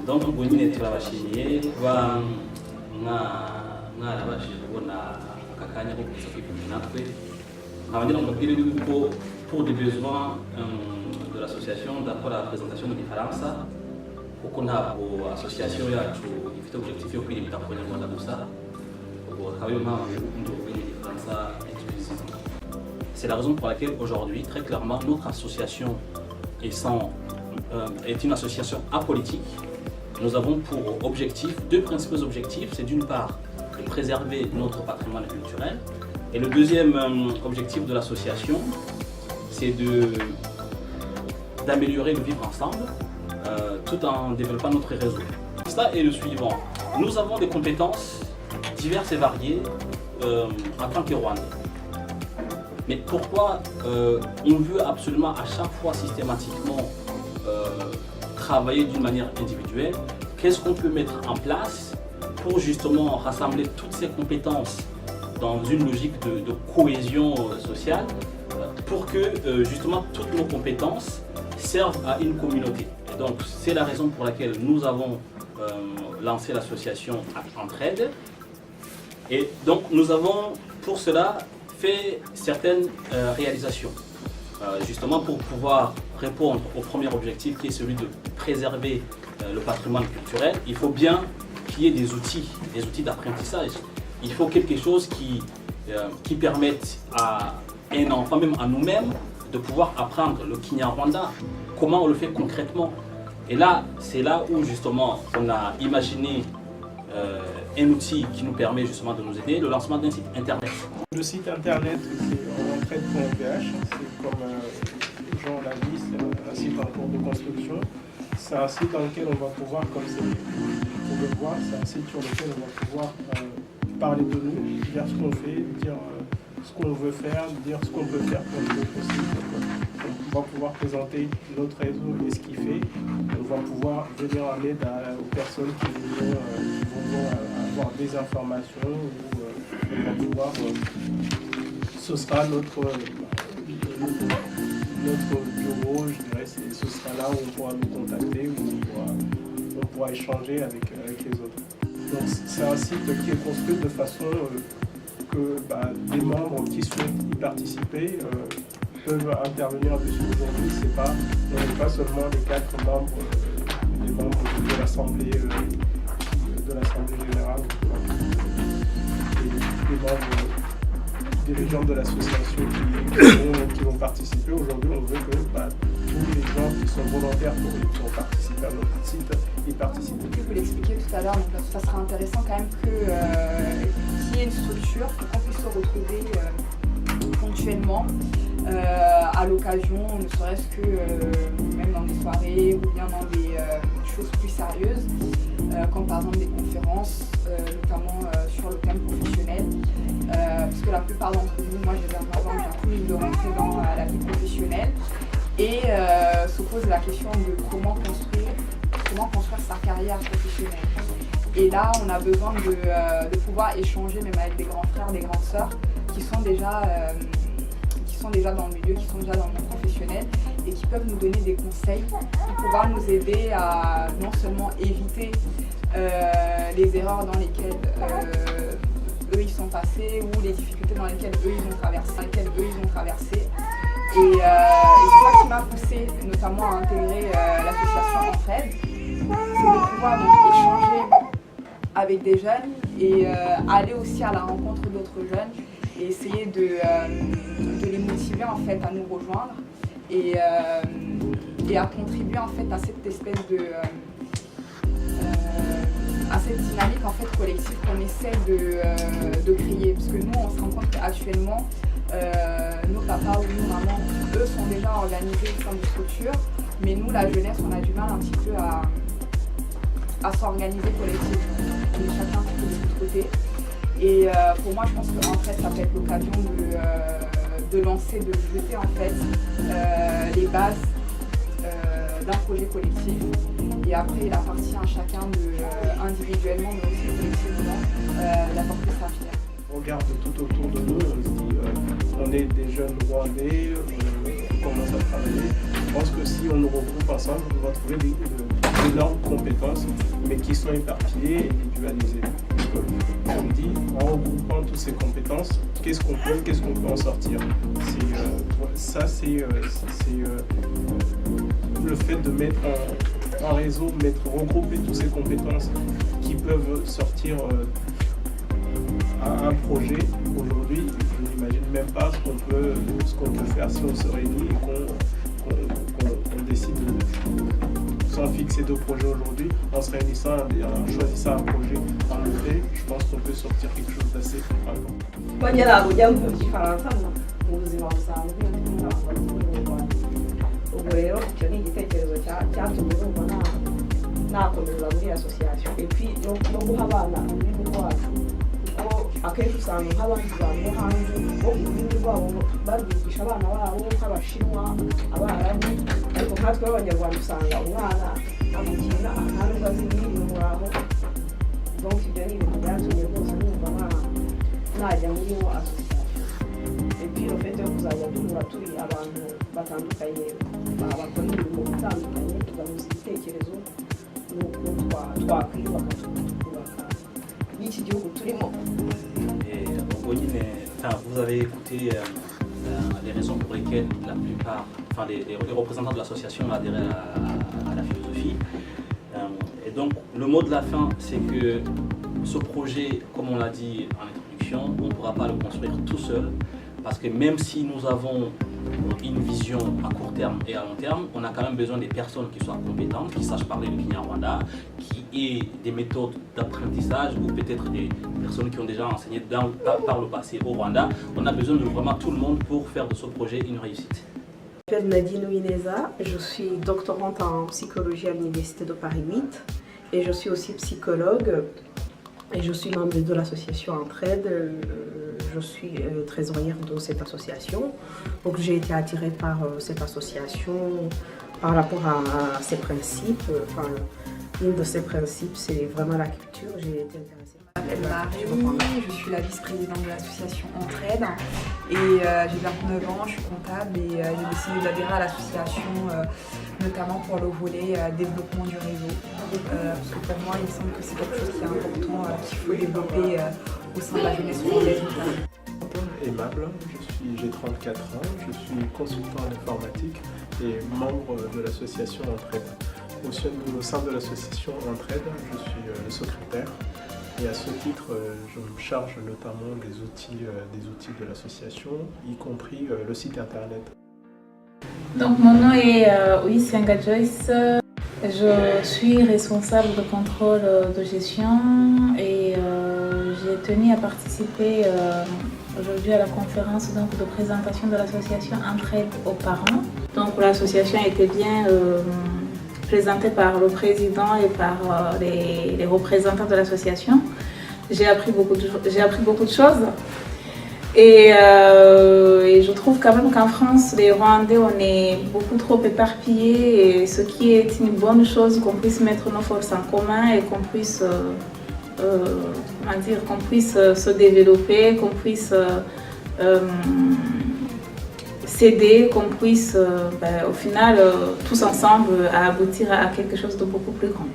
Donc ubu nyine turabashimiye kuba mwarabashije kubona aka kanya ko kuza kwifashisha natwe nkaba ngira ngo mbabwire yuko pour des besoins de l'association d'akora présentation mu gifaransa kuko ntabwo association yacu ifite objectif yo kwirinda ku banyarwanda gusa ubwo akaba ariyo mpamvu ndi mu gifaransa exclusivement. C'est la raison pour laquelle aujourd'hui, très clairement, notre association est une association apolitique. Nous avons pour objectif, deux principaux objectifs. C'est d'une part de préserver notre patrimoine culturel. Et le deuxième objectif de l'association, c'est d'améliorer le vivre ensemble tout en développant notre réseau. Ça est le suivant. Nous avons des compétences diverses et variées en tant que Rwandais. Mais pourquoi on veut absolument à chaque fois systématiquement travailler d'une manière individuelle? Qu'est-ce qu'on peut mettre en place pour justement rassembler toutes ces compétences dans une logique de cohésion sociale pour que justement toutes nos compétences servent à une communauté? Et donc c'est la raison pour laquelle nous avons lancé l'association Entraide. Et donc nous avons pour cela fait certaines réalisations, justement pour pouvoir répondre au premier objectif qui est celui de préserver le patrimoine culturel. Il faut bien qu'il y ait des outils d'apprentissage. Il faut quelque chose qui permette à un enfant, même à nous-mêmes, de pouvoir apprendre le Kinyarwanda, comment on le fait concrètement. Et là, c'est là où justement on a imaginé un outil qui nous permet justement de nous aider, le lancement d'un site internet. Le site internet, c'est entraide.ph, c'est comme Jean l'a dit, c'est un site en cours de construction. C'est un site dans lequel on va pouvoir, comme vous pouvez le voir, c'est un site sur lequel on va pouvoir parler de nous, dire ce qu'on fait, dire ce qu'on veut faire, dire ce qu'on peut faire pour le possible. On va pouvoir présenter notre réseau et ce qu'il fait. On va pouvoir venir en aide aux personnes qui vont avoir des informations ou on va pouvoir, ce sera notre bureau, je dirais, ce sera là où on pourra nous contacter, où on pourra échanger avec les autres. Donc c'est un site qui est construit de façon que les membres qui souhaitent y participer peuvent intervenir dessus. Aujourd'hui, on n'est pas seulement les 4 membres, les membres de l'Assemblée générale, les membres dirigeants de l'association qui vont participer. Aujourd'hui, on veut que tous les gens qui sont volontaires pour participer à notre site y participent. Vous l'expliquiez tout à l'heure, donc ça sera intéressant quand même qu'il y ait une structure, qu'on puisse se retrouver ponctuellement à l'occasion, ne serait-ce que même dans des soirées ou bien dans des choses plus sérieuses, comme par exemple des conférences, notamment sur le thème professionnel. Parce que la plupart d'entre nous, moi j'ai par exemple envie de rentrer dans la vie professionnelle et se pose la question de comment construire sa carrière professionnelle. Et là, on a besoin de pouvoir échanger même avec des grands frères, des grandes sœurs qui sont déjà dans le milieu, qui sont déjà dans le monde professionnel et qui peuvent nous donner des conseils pour pouvoir nous aider à non seulement éviter les erreurs dans lesquelles eux ils sont passés ou les difficultés dans lesquelles eux ils ont traversé. Et c'est ça qui m'a poussée notamment à intégrer l'association Entraide, c'est de pouvoir donc échanger avec des jeunes et aller aussi à la rencontre d'autres jeunes et essayer de les motiver en fait à nous rejoindre et à contribuer en fait à cette espèce à cette dynamique en fait collective qu'on essaie de créer, parce que nous on se rend compte qu'actuellement nos papas ou nos mamans, eux sont déjà organisés au sein de structures, mais nous la jeunesse on a du mal un petit peu à s'organiser collectivement, on est chacun un petit peu de notre côté. Et pour moi, je pense qu'en fait, ça peut être l'occasion de lancer, de jeter en fait les bases d'un projet collectif. Et après, il appartient à chacun individuellement, mais aussi collectivement, d'apporter sa pierre. On regarde tout autour de nous, on se dit, on est des jeunes Rwandais, on commence à travailler. Je pense que si on nous regroupe ensemble, on va trouver d'énormes compétences, mais qui sont éparpillées et individualisées. On dit, en regroupant toutes ces compétences, qu'est-ce qu'on peut en sortir? C'est le fait de mettre un réseau, regrouper toutes ces compétences qui peuvent sortir à un projet. Aujourd'hui, je n'imagine même pas ce qu'on peut faire si on se réunit et qu'on décide sans fixer de projet aujourd'hui, en se réunissant et en choisissant un projet en levé, je pense qu'on peut sortir quelque chose d'assez important. Ubwo rero icyo ni igitekerezo cyatumye numva nakomeza muri association et puis no guha abana ururimi rwacu kuko akenshi usanga nk'abandi bantu bo hanze bo ururimi rwabo barwigisha abana babo nk'abashinwa abarabu ariko nkatwe b'abanyarwanda usanga umwana amukina nta nubwo azi ibiri muraho donc ibyo ni ibintu byatumye rwose numva najya muri mo association et puis le fait yo kuzajya duhura turi abantu batandukanye bakora imirimo itandukanye tugahuza ibitekerezo twakwiyubaka tukubaka n'iki gihugu turimo. Vous avez écouté les raisons pour lesquelles la plupart, les représentants de l'association ont adhéré à la philosophie. Et donc le mot de la fin, c'est que ce projet, comme on l'a dit en introduction, on ne pourra pas le construire tout seul. Parce que même si nous avons une vision à court terme et à long terme, on a quand même besoin des personnes qui soient compétentes, qui sachent parler le Kinyarwanda, qui aient des méthodes d'apprentissage ou peut-être des personnes qui ont déjà enseigné par le passé au Rwanda. On a besoin de vraiment tout le monde pour faire de ce projet une réussite. Je m'appelle Nadine Ouineza, je suis doctorante en psychologie à l'Université de Paris 8 et je suis aussi psychologue et je suis membre de l'association Entraide. Je suis trésorière de cette association. Donc j'ai été attirée par cette association par rapport à ses principes. Enfin, une de ses principes, c'est vraiment la culture. J'ai été intéressée. Je m'appelle Marie, je suis la vice-présidente de l'association Entraide et j'ai 29 ans, je suis comptable et j'ai décidé d'adhérer à l'association notamment pour le volet développement du réseau. Parce que pour moi, il me semble que c'est quelque chose qui est important, qu'il faut développer au sein de la jeunesse rwandaise notamment. Aimable, j'ai 34 ans, je suis consultant en informatique et membre de l'association Entraide. Au sein de l'association Entraide, je suis le secrétaire et à ce titre, je me charge notamment des outils de l'association, y compris le site internet. Donc mon nom est Ouissenga Joyce. Je suis responsable de contrôle de gestion et j'ai tenu à participer aujourd'hui à la conférence de présentation de l'association Entraide aux parents. Donc l'association a été bien présentée par le président et par les représentants de l'association. J'ai appris beaucoup de choses. Et je trouve quand même qu'en France, les Rwandais, on est beaucoup trop éparpillés, et ce qui est une bonne chose, qu'on puisse mettre nos forces en commun et qu'on puisse, se développer, qu'on puisse s'aider, qu'on puisse au final tous ensemble aboutir à quelque chose de beaucoup plus grand.